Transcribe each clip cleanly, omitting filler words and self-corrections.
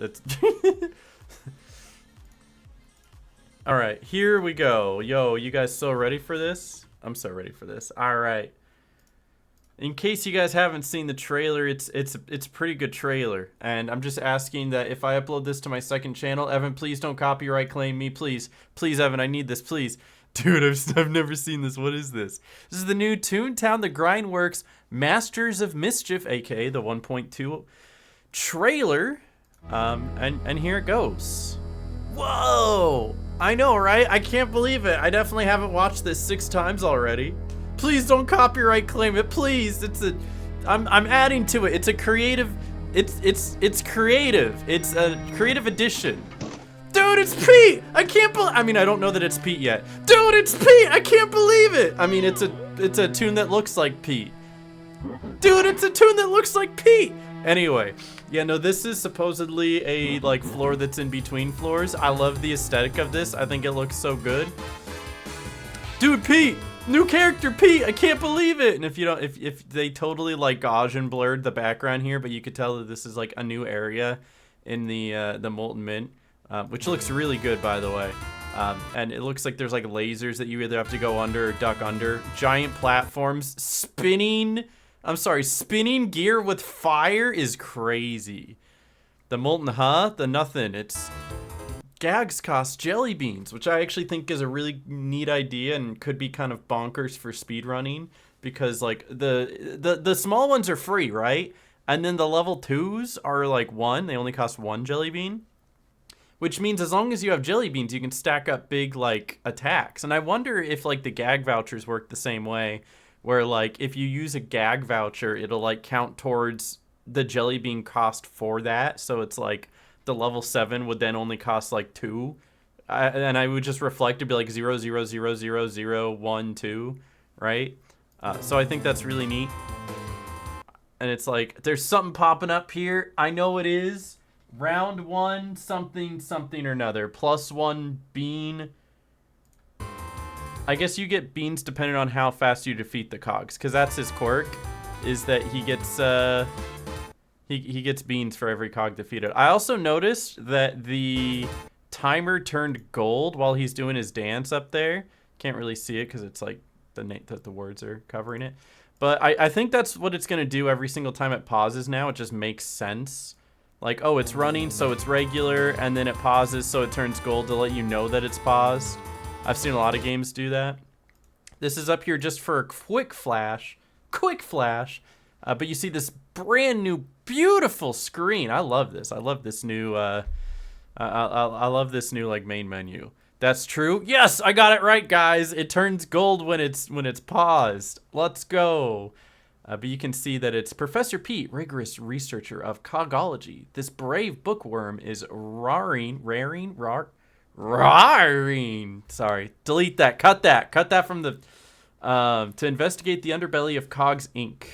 It's all right, here we go. Yo, you guys so ready for this? I'm so ready for this. All right. In case you guys haven't seen the trailer, it's a pretty good trailer, and I'm just asking that if I upload this to my second channel, Evan, please don't copyright claim me, please, Evan, I need this, please, dude. I've never seen this. What is this? This is the new Toontown, the Grindworks Masters of Mischief, aka the 1.2 trailer, and here it goes. Whoa! I know, right? I can't believe it. I definitely haven't watched this 6 times already. Please don't copyright claim it, please. I'm adding to it. It's a creative, it's creative. It's a creative addition. Dude, it's Pete! I can't believe, I mean, I don't know that it's Pete yet. Dude, it's Pete! I can't believe it! I mean, it's a tune that looks like Pete. Dude, it's a tune that looks like Pete! Anyway, yeah, no, this is supposedly a, like, floor that's in between floors. I love the aesthetic of this. I think it looks so good. Dude, Pete! New character, Pete! I can't believe it! And if you don't, if they totally, like, Gaussian blurred the background here, but you could tell that this is, like, a new area in the Molten Mint, which looks really good, by the way. And it looks like there's, like, lasers that you either have to go under or duck under. Giant platforms. Spinning gear with fire is crazy. The Molten, the nothing. It's... Gags cost jelly beans, which I actually think is a really neat idea and could be kind of bonkers for speedrunning, because like the small ones are free, right? And then the level 2s are like 1, they only cost 1 jelly bean, which means as long as you have jelly beans, you can stack up big like attacks. And I wonder if like the gag vouchers work the same way, where like if you use a gag voucher, it'll like count towards the jelly bean cost for that. So it's like the level 7 would then only cost like 2, and I would just reflect to be like 0, 0, 0, 0, 0, 1, 2, right? So I think that's really neat. And it's like there's something popping up here. I know it is round 1 something something or another, +1 bean. I guess you get beans depending on how fast you defeat the cogs, because that's his quirk, is that he gets He gets beans for every cog defeated. I also noticed that the timer turned gold while he's doing his dance up there. Can't really see it because it's like the words are covering it. But I think that's what it's going to do every single time it pauses now. It just makes sense. Like, oh, it's running, so it's regular, and then it pauses, so it turns gold to let you know that it's paused. I've seen a lot of games do that. This is up here just for a quick flash. But you see this brand new beautiful screen. I love this. I love this new I love this new like main menu. That's true. Yes, I got it right, guys. It turns gold when it's paused. Let's go. But you can see that it's Professor Pete, rigorous researcher of cogology. This brave bookworm is raring. Sorry, delete that. Cut that from the to investigate the underbelly of Cogs Inc.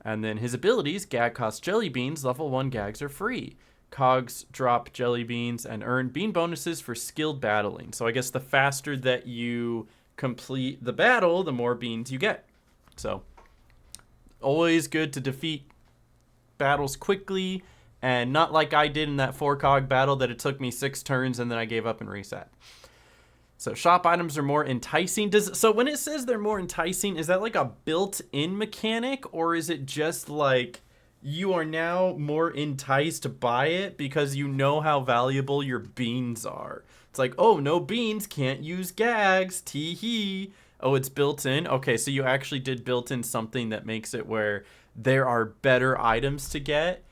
And then his abilities, gag costs jelly beans, level 1 gags are free. Cogs drop jelly beans and earn bean bonuses for skilled battling. So I guess the faster that you complete the battle, the more beans you get. So always good to defeat battles quickly, and not like I did in that 4-cog battle that it took me 6 turns and then I gave up and reset. So shop items are more enticing. So when it says they're more enticing, is that like a built-in mechanic, or is it just like you are now more enticed to buy it because you know how valuable your beans are? It's like, oh, no beans, can't use gags, tee-hee. Oh, it's built in? Okay, so you actually did built in something that makes it where there are better items to get,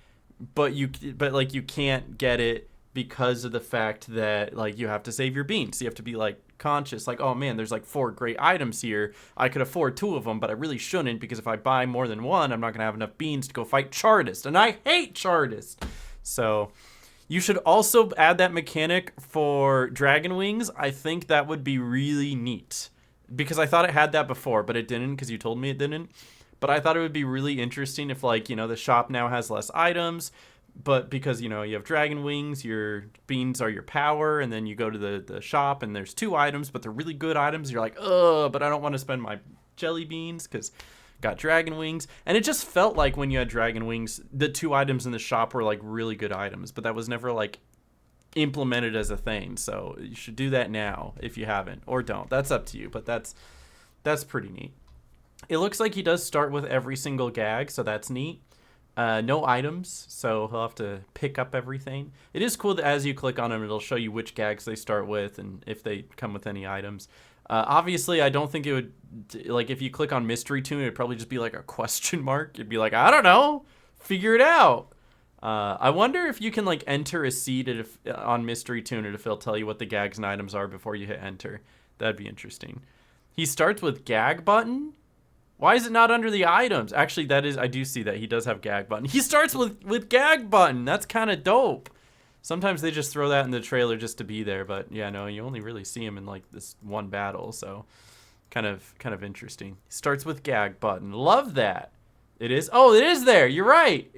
but you can't get it because of the fact that like you have to save your beans. So you have to be like conscious, like, oh man, there's like 4 great items here. I could afford 2 of them, but I really shouldn't, because if I buy more than 1, I'm not gonna have enough beans to go fight Chartist, and I hate Chartist. So you should also add that mechanic for Dragon Wings. I think that would be really neat, because I thought it had that before, but it didn't, because you told me it didn't. But I thought it would be really interesting if, like, you know, the shop now has less items, but because, you know, you have Dragon Wings, your beans are your power, and then you go to the shop and there's 2 items, but they're really good items. You're like, ugh, but I don't want to spend my jelly beans, because Got dragon wings, and it just felt like when you had dragon wings, the 2 items in the shop were like really good items, but that was never like implemented as a thing. So you should do that now if you haven't, or don't. That's up to you, but that's pretty neat. It looks like he does start with every single gag, so that's neat. No items, so he'll have to pick up everything. It is cool that as you click on them, it'll show you which gags they start with and if they come with any items. Obviously, I don't think it would, like, if you click on Mystery Tune, it'd probably just be like a question mark. It'd be like, I don't know, figure it out. I wonder if you can, like, enter a seed on Mystery Tune, if it'll tell you what the gags and items are before you hit enter. That'd be interesting. He starts with gag button. Why is it not under the items? Actually, I do see that he does have gag button. He starts with gag button. That's kind of dope. Sometimes they just throw that in the trailer just to be there, but yeah, no, you only really see him in like this one battle, so kind of interesting. He starts with gag button. Love that. It is. Oh, it is there. You're right.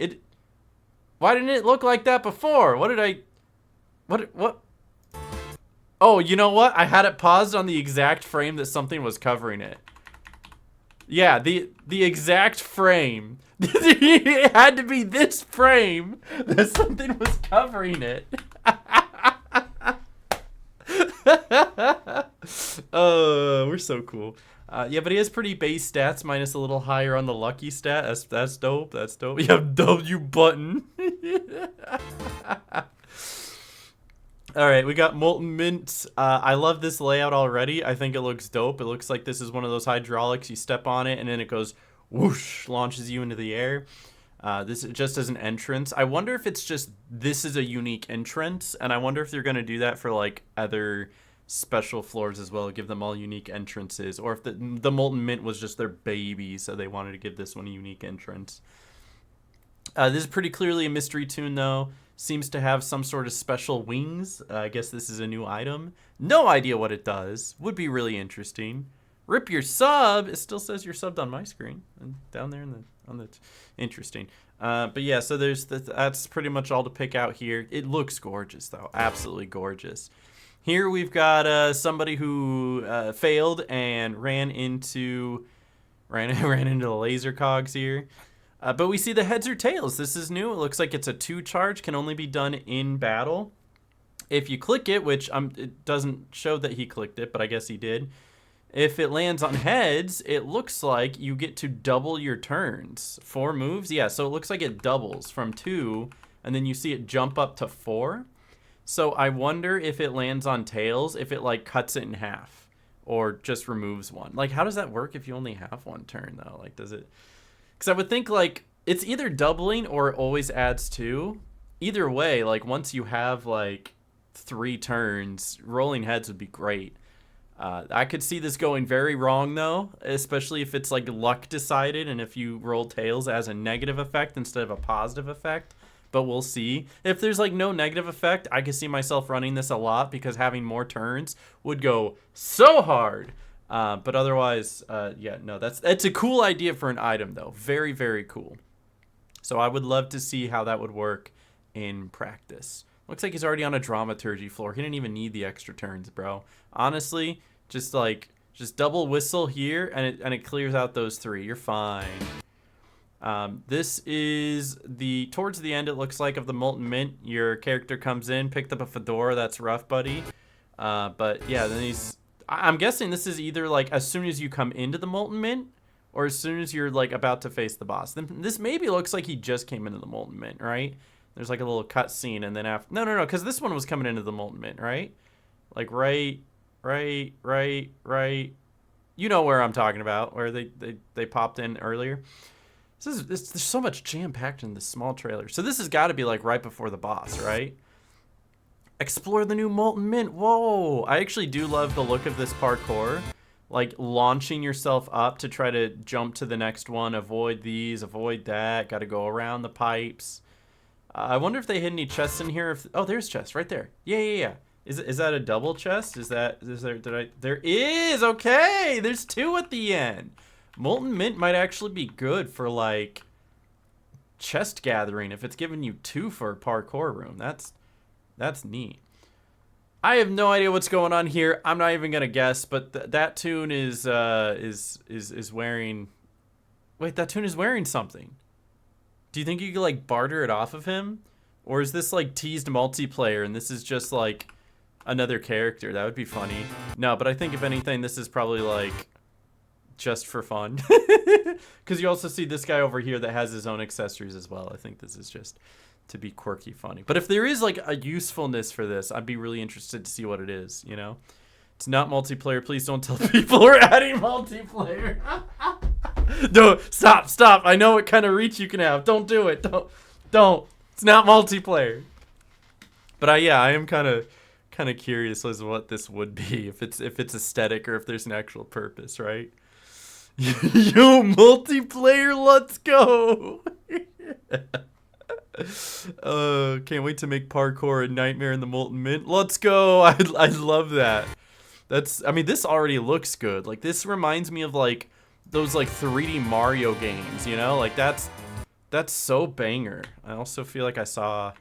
Why didn't it look like that before? What? Oh, you know what? I had it paused on the exact frame that something was covering it. Yeah, the exact frame. It had to be this frame that something was covering it. We're so cool. Yeah, but he has pretty base stats, minus a little higher on the lucky stat. That's dope. That's dope. You have W button. All right, we got Molten Mint. I love this layout already. I think it looks dope. It looks like this is one of those hydraulics. You step on it, and then it goes whoosh, launches you into the air. This just as an entrance. I wonder if it's just this is a unique entrance, and I wonder if they're going to do that for like other special floors as well, give them all unique entrances, or if the Molten Mint was just their baby, so they wanted to give this one a unique entrance. This is pretty clearly a mystery tune, though. Seems to have some sort of special wings. I guess this is a new item. No idea what it does. Would be really interesting. Rip your sub. It still says you're subbed on my screen and down there on the interesting. But yeah, so that's pretty much all to pick out here. It looks gorgeous though, absolutely gorgeous. Here we've got somebody who failed and ran into the laser cogs here. But we see the heads or tails. This is new. It looks like it's a 2 charge, can only be done in battle. If you click it, which it doesn't show that he clicked it, but I guess he did. If it lands on heads, it looks like you get to double your turns. 4 moves? Yeah, so it looks like it doubles from 2, and then you see it jump up to 4. So I wonder if it lands on tails, if it like cuts it in half or just removes 1. Like, how does that work if you only have 1 turn, though? Like, does it... Because I would think, like, it's either doubling or it always adds 2. Either way, like, once you have, like, 3 turns, rolling heads would be great. I could see this going very wrong, though, especially if it's, like, luck decided and if you roll tails as a negative effect instead of a positive effect. But we'll see. If there's, like, no negative effect, I could see myself running this a lot because having more turns would go so hard. But otherwise, yeah, no, that's a cool idea for an item, though. Very, very cool. So I would love to see how that would work in practice. Looks like he's already on a dramaturgy floor. He didn't even need the extra turns, bro. Honestly, just double whistle here, and it clears out those 3. You're fine. This is towards the end, it looks like, of the Molten Mint. Your character comes in, picked up a fedora. That's rough, buddy. But yeah, then I'm guessing this is either like as soon as you come into the Molten Mint or as soon as you're like about to face the boss. Then this maybe looks like he just came into the Molten Mint, right? There's like a little cut scene, and then after no, because this one was coming into the Molten Mint, right? Like right. You know where I'm talking about, where they popped in earlier. There's so much jam packed in this small trailer. So this has got to be like right before the boss, right? Explore the new Molten Mint. Whoa, I actually do love the look of this parkour. Like launching yourself up to try to jump to the next one. Avoid these, avoid that. Got to go around the pipes. I wonder if they hid any chests in here. Oh, there's chests right there. Yeah. Is that a double chest? There is. Okay, there's 2 at the end. Molten Mint might actually be good for like chest gathering if it's giving you 2 for a parkour room. That's neat. I have no idea what's going on here. I'm not even gonna guess, but that tune is wearing Wait, that Toon is wearing something. Do you think you could like barter it off of him? Or is this like teased multiplayer and this is just like another character? That would be funny. No, but I think if anything, this is probably like just for fun. Because you also see this guy over here that has his own accessories as well. I think this is just to be quirky funny. But if there is like a usefulness for this, I'd be really interested to see what it is, you know? It's not multiplayer. Please don't tell people we're adding multiplayer. No, stop. I know what kind of reach you can have. Don't do it. Don't. It's not multiplayer. But yeah, I am kind of curious as to what this would be, if it's aesthetic or if there's an actual purpose, right? Yo, multiplayer, let's go. Can't wait to make parkour a nightmare in the Molten Mint. Let's go. I love that. I mean, this already looks good. Like, this reminds me of like those like 3D Mario games, you know? Like that's so banger. I also feel like I saw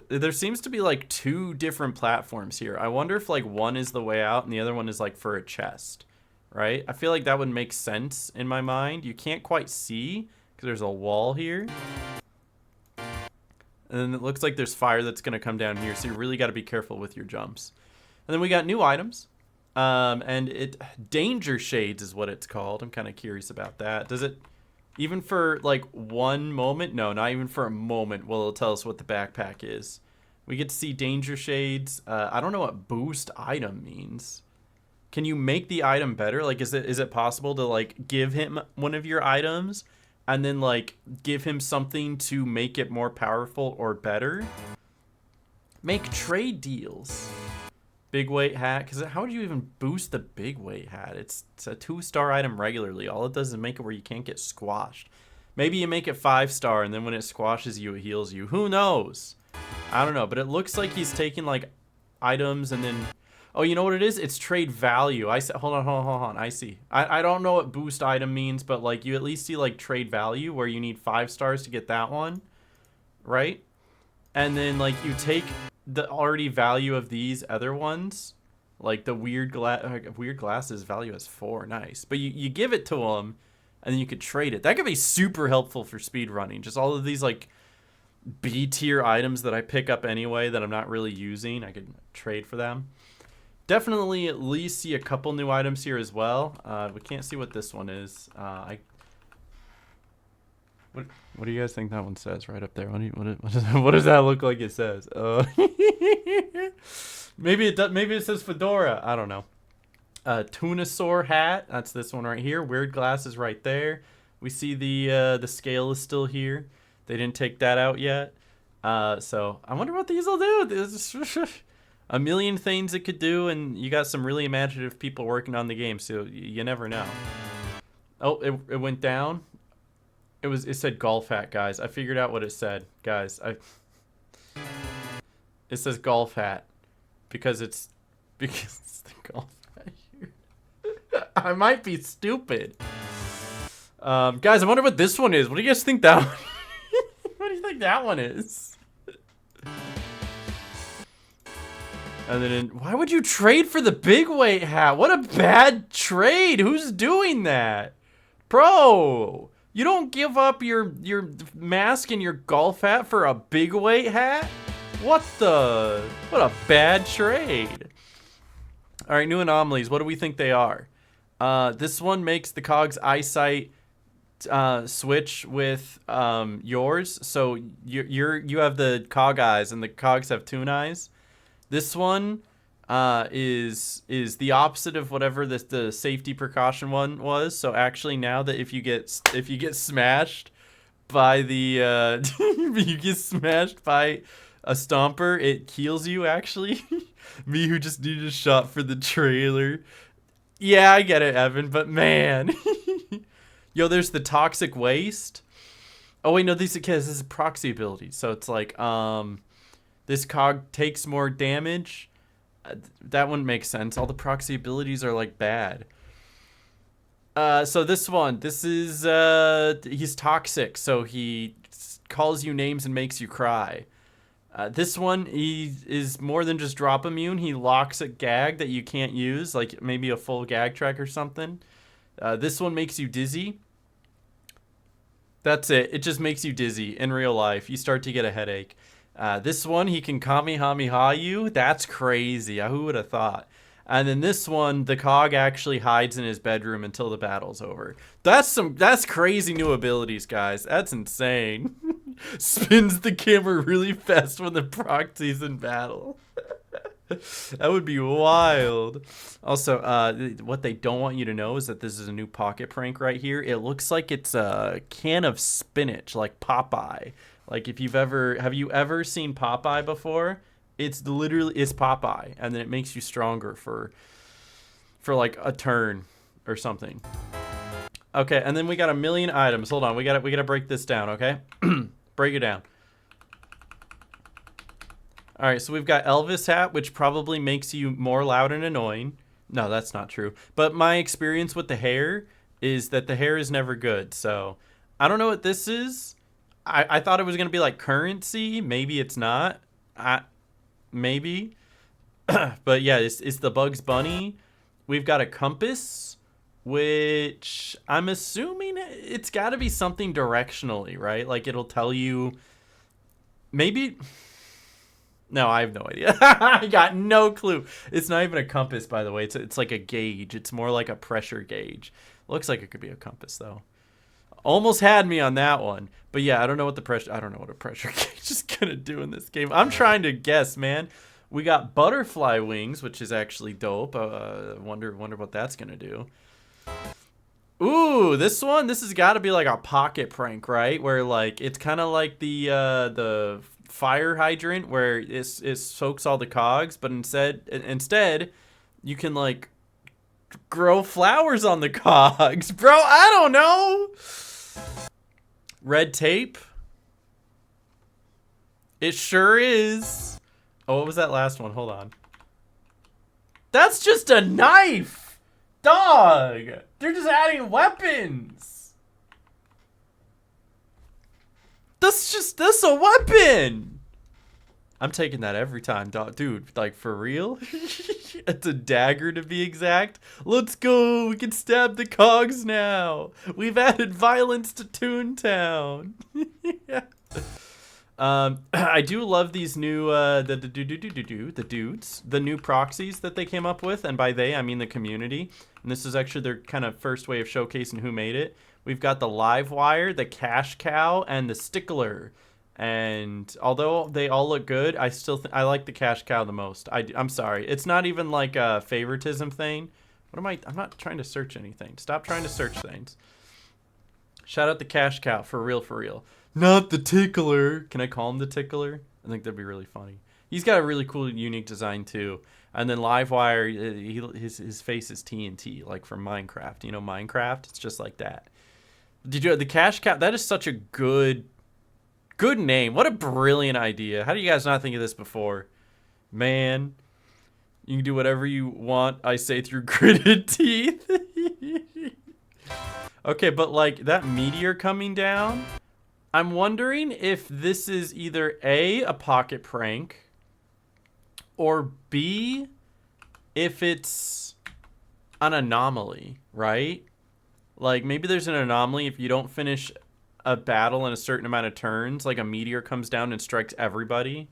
there seems to be like 2 different platforms here. I wonder if like one is the way out and the other one is like for a chest, right? I feel like that would make sense in my mind. You can't quite see because there's a wall here. And then it looks like there's fire that's going to come down here, so you really got to be careful with your jumps. And then we got new items. And Danger Shades is what it's called. I'm kind of curious about that. Does it, even for like one moment? No, not even for a moment will it tell us what the backpack is. We get to see Danger Shades. I don't know what boost item means. Can you make the item better? Like, is it possible to like give him one of your items and then like give him something to make it more powerful or better? Make trade deals. Big weight hat, because how would you even boost the big weight hat? It's a 2-star item regularly. All it does is make it where you can't get squashed. Maybe you make it 5-star and then when it squashes you, it heals you. Who knows? I don't know, but it looks like he's taking like items and then, oh, you know what it is? It's trade value. I said, hold on. I see. I don't know what boost item means, but like you at least see like trade value where you need 5 stars to get that one, right? And then like you take the already value of these other ones, like the weird glasses value is 4, nice. But you give it to them, and then you could trade it. That could be super helpful for speed running. Just all of these like B tier items that I pick up anyway that I'm not really using, I could trade for them. Definitely at least see a couple new items here as well. We can't see what this one is. What do you guys think that one says right up there? What does that look like it says? Maybe it does. Maybe it says fedora. I don't know. Tunosaur hat. That's this one right here. Weird glasses right there. We see the scale is still here. They didn't take that out yet. So I wonder what these will do. There's a million things it could do, and you got some really imaginative people working on the game. So you never know. Oh, it went down. It said golf hat, guys. I figured out what it said, guys. It says golf hat because it's the golf hat here. I might be stupid. Guys, I wonder what this one is. What do you guys think that one? What do you think that one is? And then why would you trade for the big weight hat? What a bad trade. Who's doing that? Bro. You don't give up your mask and your golf hat for a big weight hat? What a bad trade. All right, new anomalies. What do we think they are? This one makes the cog's eyesight switch with yours. So you have the cog eyes and the cogs have toon eyes. This one is the opposite of whatever the safety precaution one was. So actually now that if you get smashed by the you get smashed by a stomper, it heals you actually. Me who just needed a shot for the trailer. Yeah, I get it, Evan, but man. Yo, there's the toxic waste. Oh wait, no, this is a proxy ability. So it's like this cog takes more damage. That wouldn't make sense. All the proxy abilities are like bad. So this is he's toxic, so he calls you names and makes you cry. This one, he is more than just drop immune. He locks a gag that you can't use, like maybe a full gag track or something. This one makes you dizzy. That's it. It just makes you dizzy in real life. You start to get a headache. This one, he can Kamehameha you. That's crazy. Who would have thought? And then this one, the cog actually hides in his bedroom until the battle's over. That's crazy new abilities, guys. That's insane. Spins the camera really fast when the proxy's in battle. That would be wild. Also, what they don't want you to know is that this is a new pocket prank right here. It looks like it's a can of spinach, like Popeye. Like have you ever seen Popeye before? It's Popeye, and then it makes you stronger for like a turn or something. Okay, and then we got a million items. Hold on, we gotta break this down, okay? Break it down. All right, so we've got Elvis hat, which probably makes you more loud and annoying. No, that's not true. But my experience with the hair is that the hair is never good. So I don't know what this is. I thought it was going to be like currency. Maybe it's not. Maybe. But yeah, it's the Bugs Bunny. We've got a compass, which I'm assuming it's got to be something directionally, right? Like it'll tell you maybe... No, I have no idea. I got no clue. It's not even a compass, by the way. It's like a gauge. It's more like a pressure gauge. Looks like it could be a compass, though. Almost had me on that one. But yeah, I don't know what a pressure gauge is gonna do in this game. I'm trying to guess, man. We got butterfly wings, which is actually dope. Wonder what that's gonna do. Ooh, this has got to be like a pocket prank, right? Where like it's kind of like the fire hydrant where it soaks all the cogs, but instead you can like grow flowers on the cogs. Bro, I don't know. Red tape. It sure is. Oh, what was that last one? Hold on. That's just a knife. Dog. They're just adding weapons. That's a weapon. I'm taking that every time, dog. Dude, like for real? It's a dagger to be exact. Let's go. We can stab the cogs now. We've added violence to Toontown. Yeah. I do love these new the new proxies that they came up with, and by they I mean the community. And this is actually their kind of first way of showcasing who made it. We've got the live wire, the cash cow, and the stickler. And although they all look good, I like the cash cow the most. I'm sorry, it's not even like a favoritism thing. I'm not trying to search anything. Stop trying to search things. Shout out the cash cow, for real. Not the tickler. Can I call him the tickler? I think that'd be really funny. He's got a really cool, unique design too. And then Livewire, his face is TNT, like from Minecraft. You know Minecraft? It's just like that. The cash cow? That is such a good name. What a brilliant idea. How do you guys not think of this before? Man, you can do whatever you want, I say, through gritted teeth. Okay, but like that meteor coming down, I'm wondering if this is either A, a pocket prank, or B, if it's an anomaly, right? Like maybe there's an anomaly if you don't finish a battle in a certain amount of turns, like a meteor comes down and strikes everybody,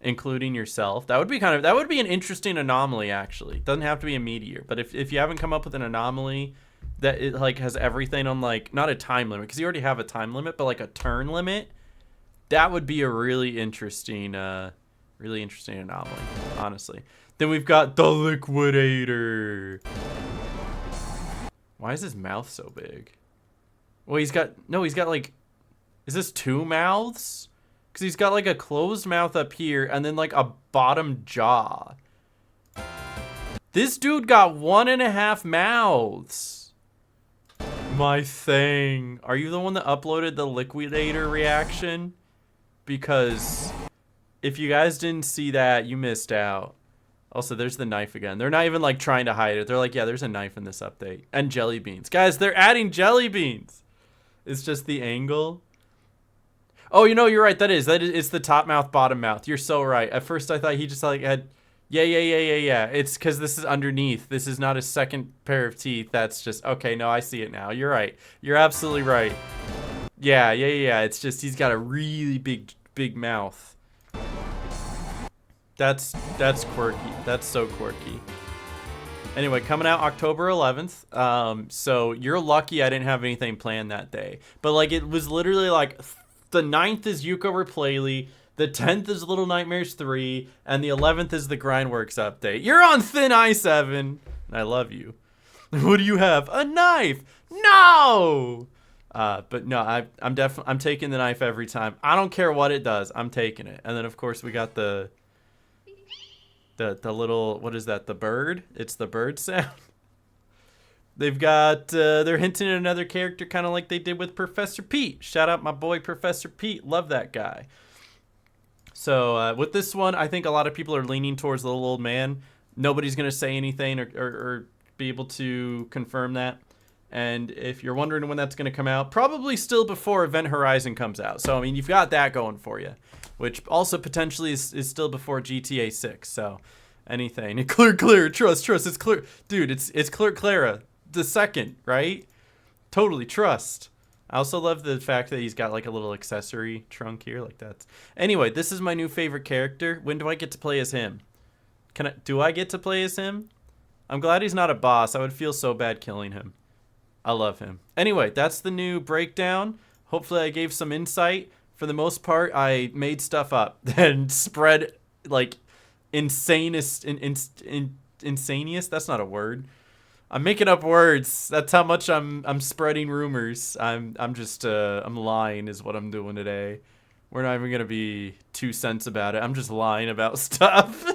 including yourself. That would be an interesting anomaly, actually. It doesn't have to be a meteor, but if you haven't come up with an anomaly that it like has everything on like not a time limit, because you already have a time limit, but like a turn limit, that would be a really interesting anomaly, honestly. Then we've got the liquidator. Why is his mouth so big? Well, he's got like, is this two mouths? Because he's got like a closed mouth up here and then like a bottom jaw. This dude got 1.5 mouths. My thing. Are you the one that uploaded the liquidator reaction? Because if you guys didn't see that, you missed out. Also, there's the knife again. They're not even like trying to hide it. They're like, yeah, there's a knife in this update. And jelly beans. Guys, they're adding jelly beans. It's just the angle. Oh, you know, you're right. That is it's the top mouth, bottom mouth. You're so right. At first I thought he just like had, Yeah. It's because this is underneath. This is not a second pair of teeth. That's just, okay, no, I see it now. You're right. You're absolutely right. Yeah. It's just he's got a really big mouth. That's quirky. That's so quirky. Anyway, coming out October 11th. So you're lucky I didn't have anything planned that day. But like it was literally like the 9th is Yuko Replayly, the 10th is Little Nightmares 3, and the 11th is the Grindworks update. You're on thin ice, Evan. And I love you. What do you have? A knife. No. But no, I'm taking the knife every time. I don't care what it does. I'm taking it. And then of course we got the little, what is that? The bird? It's the bird sound. They've got, they're hinting at another character kind of like they did with Professor Pete. Shout out my boy Professor Pete. Love that guy. So with this one, I think a lot of people are leaning towards the little old man. Nobody's going to say anything or be able to confirm that. And if you're wondering when that's going to come out, probably still before Event Horizon comes out. So, I mean, you've got that going for you, which also potentially is still before GTA 6. So, anything. Clear, trust, it's clear. Dude, it's Clear Clara, the second, right? Totally, trust. I also love the fact that he's got like a little accessory trunk here, like that. Anyway, this is my new favorite character. When do I get to play as him? Do I get to play as him? I'm glad he's not a boss. I would feel so bad killing him. I love him. Anyway, that's the new breakdown. Hopefully I gave some insight. For the most part, I made stuff up and spread like insanest, insaniest. That's not a word. I'm making up words. That's how much I'm spreading rumors. I'm lying is what I'm doing today. We're not even gonna be 2 cents about it. I'm just lying about stuff.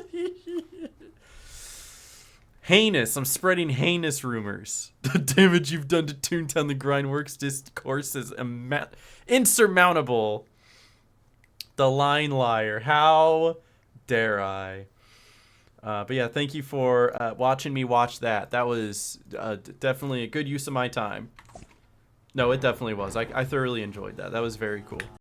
Heinous. I'm spreading heinous rumors. The damage you've done to Toontown, the Grindworks discourse is insurmountable. The line liar. How dare I? But yeah, thank you for watching me watch that. That was definitely a good use of my time. No, it definitely was. I thoroughly enjoyed that. That was very cool.